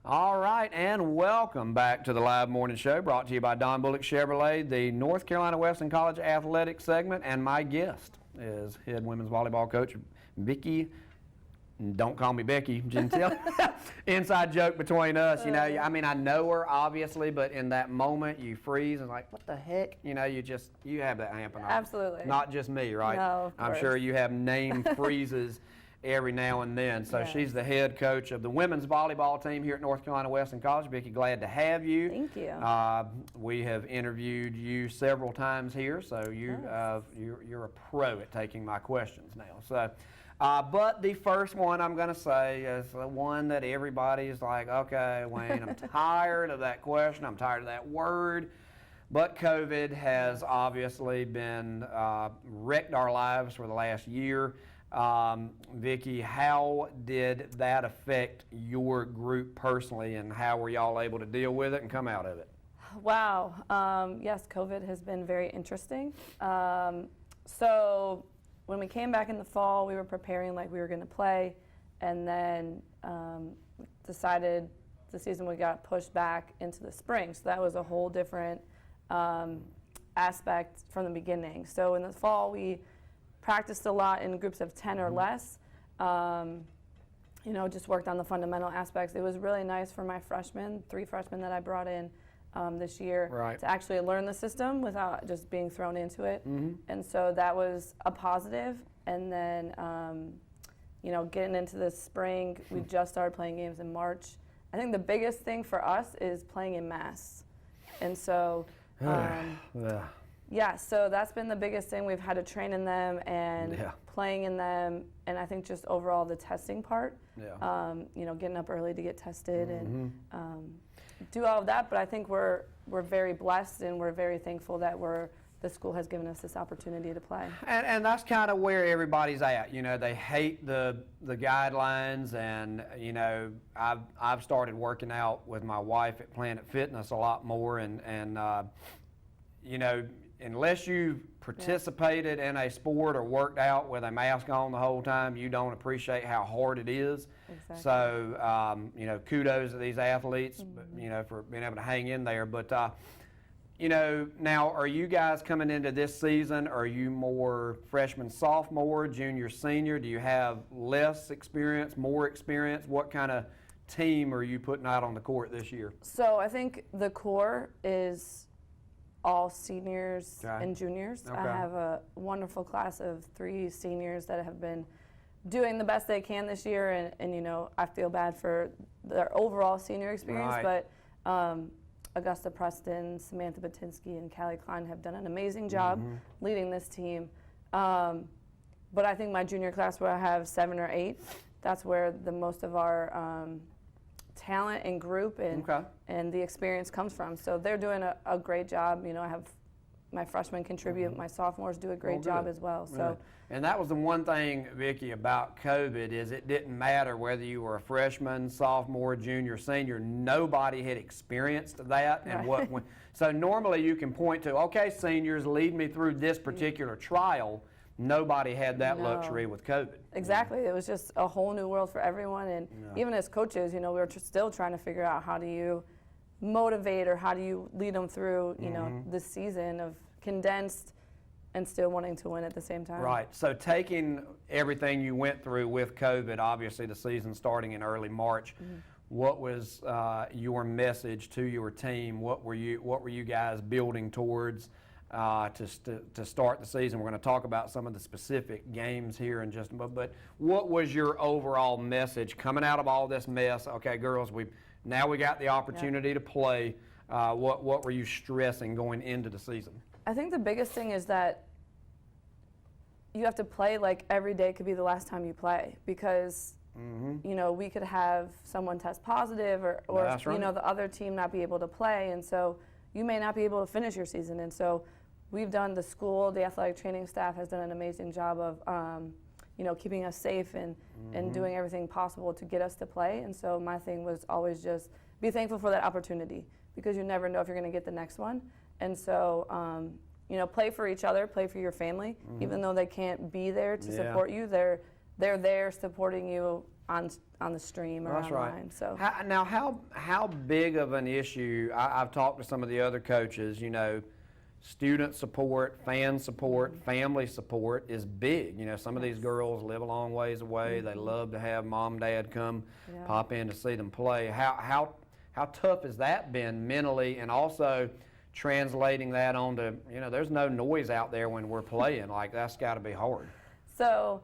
All right, and welcome back to the live morning show brought to you by Don Bullock Chevrolet, the North Carolina Wesleyan College Athletics segment, and my guest is head women's volleyball coach Vicky. Don't call me Becky, Gentile. Inside joke between us, you know. I mean, I know her obviously, but in that moment you freeze and like, what the heck? You know, you have that happen. Absolutely. Not just me, right? No, of I'm course. sure you have name freezes every now and then. So Yes. she's the head coach of the women's volleyball team here at North Carolina Wesleyan College. Vicky, glad to have you. Thank you. We have interviewed you several times here, so you're a pro at taking my questions now. So, but the first one I'm going to say is the one that everybody's like, okay, Wayne, I'm tired of that question. I'm tired of that word. But COVID has obviously been wrecked our lives for the last year. Vicky, how did that affect your group personally, and how were y'all able to deal with it and come out of it? Wow. Yes, COVID has been very interesting. So when we came back in the fall, we were preparing like we were going to play, and then decided the season we got pushed back into the spring. So that was a whole different aspect from the beginning. So in the fall, we practiced a lot in groups of 10 or less. You know, just worked on the fundamental aspects. It was really nice for my freshmen, 3 freshmen that I brought in this year, Right. to actually learn the system without just being thrown into it. And so that was a positive. And then, you know, getting into the spring, we just started playing games in March. I think the biggest thing for us is playing in mass. And so, yeah, so that's been the biggest thing. We've had to train in them and playing in them, and I think just overall the testing part, you know, getting up early to get tested and do all of that. But I think we're very blessed, and we're very thankful that the school has given us this opportunity to play. And that's kind of where everybody's at. You know, they hate the guidelines, and you know, I've started working out with my wife at Planet Fitness a lot more, and you know, unless you've participated in a sport or worked out with a mask on the whole time, you don't appreciate how hard it is. Exactly. So, you know, kudos to these athletes, you know, for being able to hang in there. But, you know, now, are you guys coming into this season, are you more freshman, sophomore, junior, senior? Do you have less experience, more experience? What kind of team are you putting out on the court this year? So I think the core is all seniors and juniors. I have a wonderful class of 3 seniors that have been doing the best they can this year, and you know, I feel bad for their overall senior experience, but Augusta Preston, Samantha Batinsky, and Callie Klein have done an amazing job leading this team. But I think my junior class, where I have 7 or 8, that's where the most of our talent and group and the experience comes from. So they're doing a great job. You know, I have my freshmen contribute, my sophomores do a great job as well. So, and that was the one thing, Vicky, about COVID, is it didn't matter whether you were a freshman, sophomore, junior, senior. Nobody had experienced that. And so normally you can point to, okay, seniors, lead me through this particular trial. Nobody had that luxury with COVID. Exactly. It was just a whole new world for everyone. And even as coaches, you know, we were still trying to figure out how do you motivate or how do you lead them through, you know, this season of condensed and still wanting to win at the same time. Right. So taking everything you went through with COVID, obviously the season starting in early March, what was your message to your team? What were you guys building towards to start the season? We're going to talk about some of the specific games here in just a moment, but what was your overall message coming out of all this mess? Okay, girls, now we got the opportunity to play. What were you stressing going into the season? I think the biggest thing is that you have to play like every day could be the last time you play, because you know, we could have someone test positive or you know, the other team not be able to play, and so you may not be able to finish your season. And so we've done, the school, the athletic training staff has done an amazing job of you know, keeping us safe and doing everything possible to get us to play. And so my thing was always just be thankful for that opportunity, because you never know if you're going to get the next one. And so, you know, play for each other, play for your family, even though they can't be there to support you. They're there supporting you on the stream or That's online. right. So Now, how big of an issue? I've talked to some of the other coaches. Student support, fan support, family support is big. Some of these girls live a long ways away. They love to have mom, dad come pop in to see them play. How tough has that been mentally, and also translating that onto, there's no noise out there when we're playing. Like, that's got to be hard. So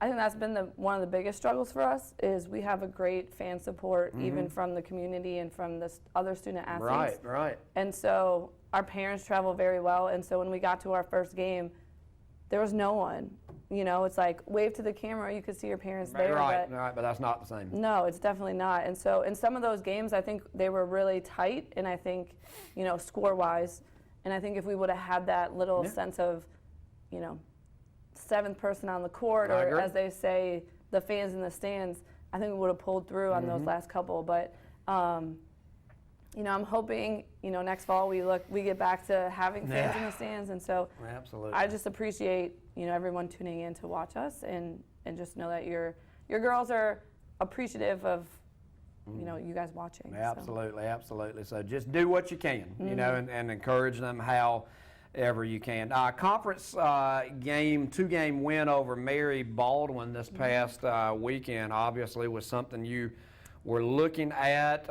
I think that's been one of the biggest struggles for us is we have a great fan support, even from the community and from the other student athletes. Right. And so our parents travel very well, and so when we got to our first game, there was no one. It's like, wave to the camera, you could see your parents there. Right, but that's not the same. No, it's definitely not. And so in some of those games, I think they were really tight, and I think, score-wise, and I think if we would have had that little sense of, seventh person on the court, or as they say, the fans in the stands, I think we would have pulled through on those last couple. But, I'm hoping, next fall we get back to having fans in the stands. And so absolutely. I just appreciate, everyone tuning in to watch us and just know that your girls are appreciative of, you guys watching. Absolutely. So just do what you can, and encourage them however you can. Conference two-game win over Mary Baldwin this past weekend obviously was something you were looking at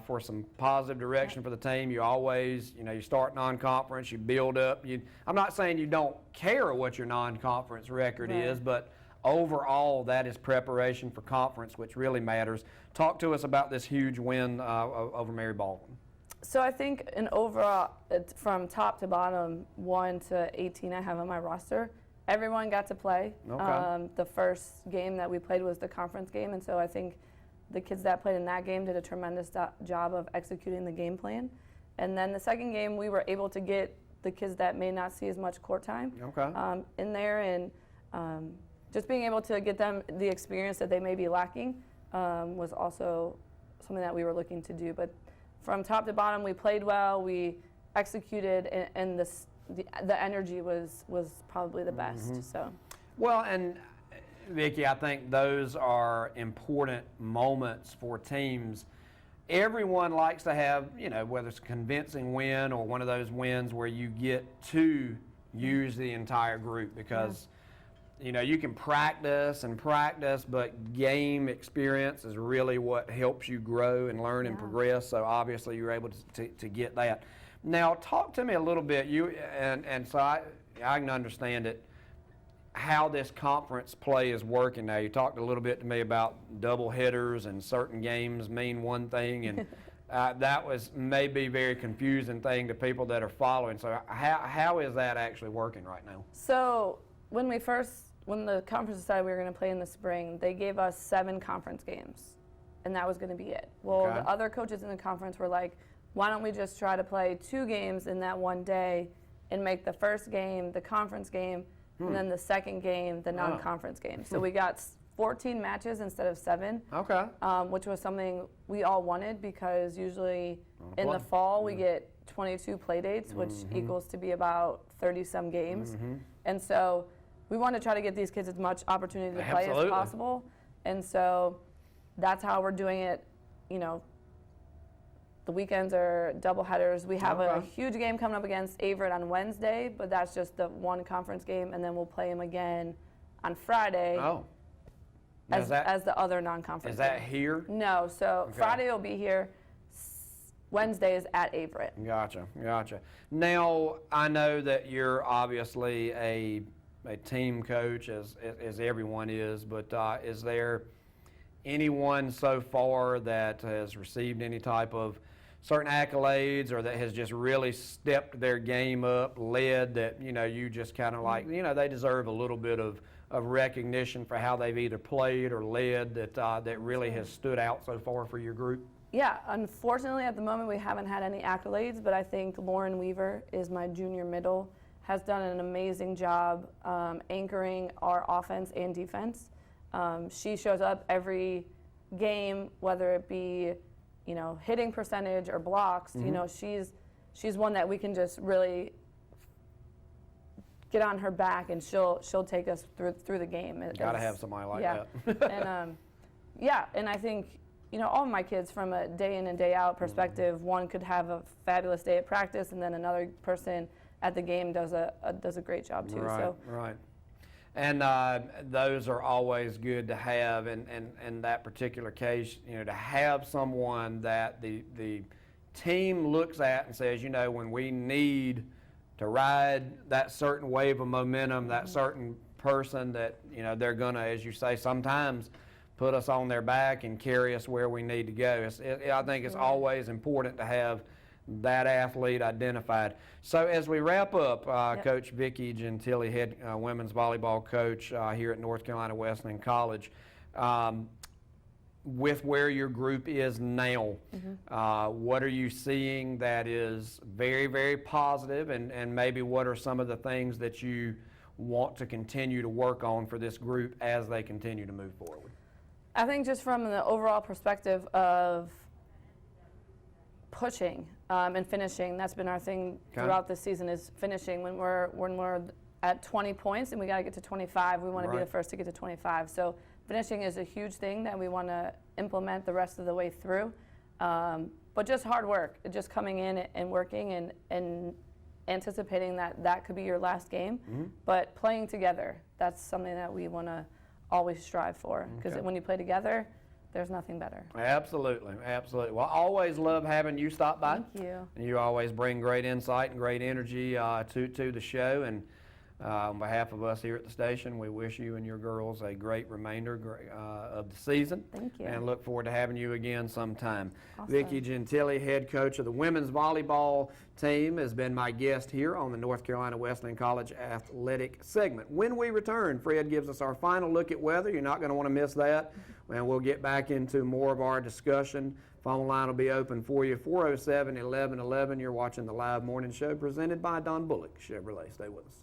for some positive direction for the team. You always, you start non-conference, you build up. I'm not saying you don't care what your non-conference record is, but overall that is preparation for conference, which really matters. Talk to us about this huge win over Mary Baldwin. So I think in overall, from top to bottom, 1 to 18 I have on my roster, everyone got to play. Okay. The first game that we played was the conference game, and so I think the kids that played in that game did a tremendous job of executing the game plan. And then the second game, we were able to get the kids that may not see as much court time in there, and just being able to get them the experience that they may be lacking was also something that we were looking to do. But from top to bottom, we played well, we executed, and the energy was probably the best. So. Well, and Vicky, I think those are important moments for teams. Everyone likes to have, whether it's a convincing win or one of those wins where you get to use the entire group, because you can practice, but game experience is really what helps you grow and learn and progress. So obviously you're able to get that. Now talk to me a little bit. So I can understand it, how this conference play is working now. You talked a little bit to me about double headers and certain games mean one thing, and that was maybe a very confusing thing to people that are following. So how is that actually working right now? So when the conference decided we were going to play in the spring, they gave us 7 conference games, and that was going to be it. Well, the other coaches in the conference were like, why don't we just try to play 2 games in that one day and make the first game the conference game, and then the second game the non-conference game. So we got 14 matches instead of 7, which was something we all wanted, because usually in the fall we get 22 play dates, which equals to be about 30-some games. And so we want to try to get these kids as much opportunity to play as possible. And so that's how we're doing it. The weekends are double headers. We have a huge game coming up against Averett on Wednesday, but that's just the one conference game, and then we'll play them again on Friday as the other non-conference Is that game. here? No, so Friday will be here. Wednesday is at Averett. Gotcha. Now, I know that you're obviously a team coach, as everyone is, but is there anyone so far that has received any type of certain accolades, or that has just really stepped their game up, led, that you just kind of like, they deserve a little bit of recognition for how they've either played or led, that really has stood out so far for your group? Yeah, unfortunately at the moment we haven't had any accolades, but I think Lauren Weaver is my junior middle, has done an amazing job anchoring our offense and defense. She shows up every game, whether it be, hitting percentage or blocks. She's one that we can just really get on her back, and she'll take us through the game. Got to have somebody like that. And Yeah, and I think, all of my kids from a day in and day out perspective, one could have a fabulous day at practice, and then another person at the game does a great job too. Right, so. right. And those are always good to have, and in that particular case, to have someone that the team looks at and says, when we need to ride that certain wave of momentum, that certain person that, they're going to, as you say, sometimes put us on their back and carry us where we need to go. I think it's always important to have that athlete identified. So as we wrap up, Coach Vicky Gentile, head women's volleyball coach here at North Carolina Wesleyan College, with where your group is now, what are you seeing that is very, very positive, and maybe what are some of the things that you want to continue to work on for this group as they continue to move forward? I think just from the overall perspective of pushing and finishing, that's been our thing throughout the season, is finishing. When we're at 20 points and we got to get to 25, we want to be the first to get to 25. So finishing is a huge thing that we want to implement the rest of the way through. But just hard work, just coming in and working and anticipating that could be your last game. But playing together, that's something that we want to always strive for, because when you play together, there's nothing better. Absolutely, absolutely. Well, I always love having you stop by. Thank you. And you always bring great insight and great energy to the show. And on behalf of us here at the station, we wish you and your girls a great remainder of the season. Thank you. And look forward to having you again sometime. Awesome. Vicky Gentile, head coach of the women's volleyball team, has been my guest here on the North Carolina Wesleyan College Athletic segment. When we return, Fred gives us our final look at weather. You're not going to want to miss that. And we'll get back into more of our discussion. Phone line will be open for you, 407-1111. You're watching the live morning show presented by Don Bullock Chevrolet. Stay with us.